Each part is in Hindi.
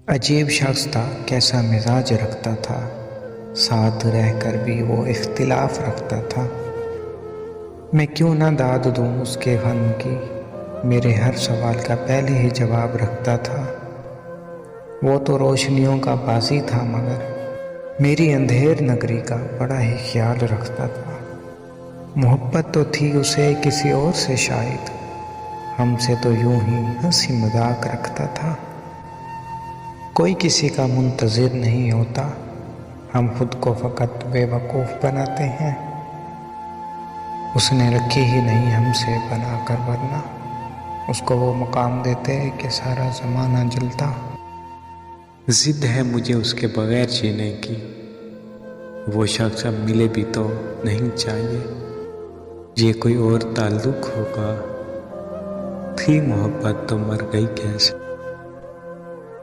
अजीब शख्स था, कैसा मिजाज रखता था। साथ रहकर भी वो इख्तिलाफ रखता था। मैं क्यों ना दाद दूं उसके गम की, मेरे हर सवाल का पहले ही जवाब रखता था। वो तो रोशनियों का बासी था, मगर मेरी अंधेर नगरी का बड़ा ही ख्याल रखता था। मोहब्बत तो थी उसे किसी और से शायद, हमसे तो यूं ही हंसी मजाक रखता था। कोई किसी का मुंतज़िर नहीं होता, हम खुद को फ़कत बेवकूफ़ बनाते हैं। उसने रखी ही नहीं हमसे बनाकर, वरना उसको वो मुकाम देते कि सारा ज़माना जलता। जिद है मुझे उसके बगैर जीने की, वो शख्स अब मिले भी तो नहीं चाहिए। ये कोई और ताल्लुक होगा, थी मोहब्बत तो मर गई कैसे।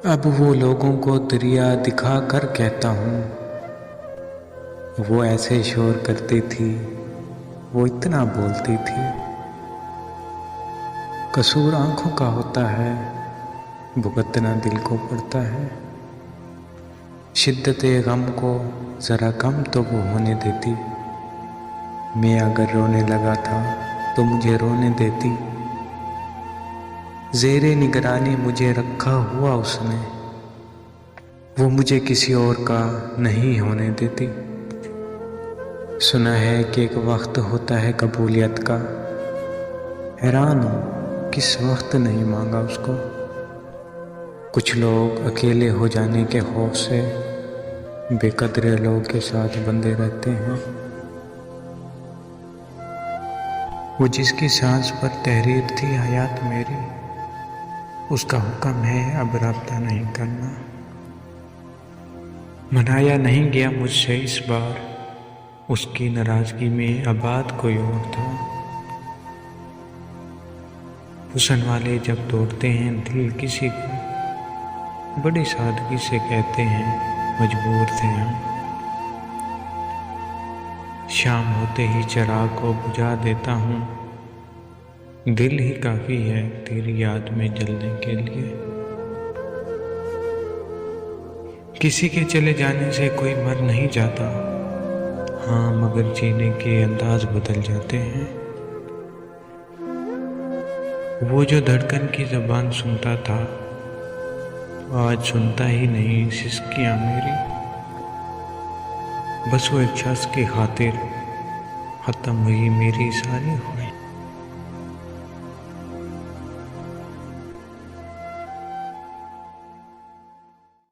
अब वो लोगों को दरिया दिखा कर कहता हूँ, वो ऐसे शोर करती थी, वो इतना बोलती थी। कसूर आंखों का होता है, भुगतना दिल को पड़ता है। शिद्दत गम को ज़रा कम तो वो होने देती, मैं अगर रोने लगा था तो मुझे रोने देती। ज़ेरे निगरानी मुझे रखा हुआ उसने, वो मुझे किसी और का नहीं होने देती। सुना है कि एक वक्त होता है कबूलियत का, हैरान हूँ किस वक्त नहीं मांगा उसको। कुछ लोग अकेले हो जाने के खौफ से बेकदरे लोग के साथ बंधे रहते हैं। वो जिसकी सांस पर तहरीर थी हयात मेरी, उसका हुक्म है अब रब्ता नहीं करना। मनाया नहीं गया मुझसे इस बार, उसकी नाराजगी में आबाद कोई और था। हुस्न वाले जब तोड़ते हैं दिल किसी को, बड़ी सादगी से कहते हैं मजबूर थे हम। शाम होते ही चिराग को बुझा देता हूँ, दिल ही काफ़ी है तेरी याद में जलने के लिए। किसी के चले जाने से कोई मर नहीं जाता, हाँ मगर जीने के अंदाज बदल जाते हैं। वो जो धड़कन की ज़बान सुनता था, आज सुनता ही नहीं सिसकियाँ मेरी। बस वो एक शख्स की खातिर ख़त्म हुई मेरी सारी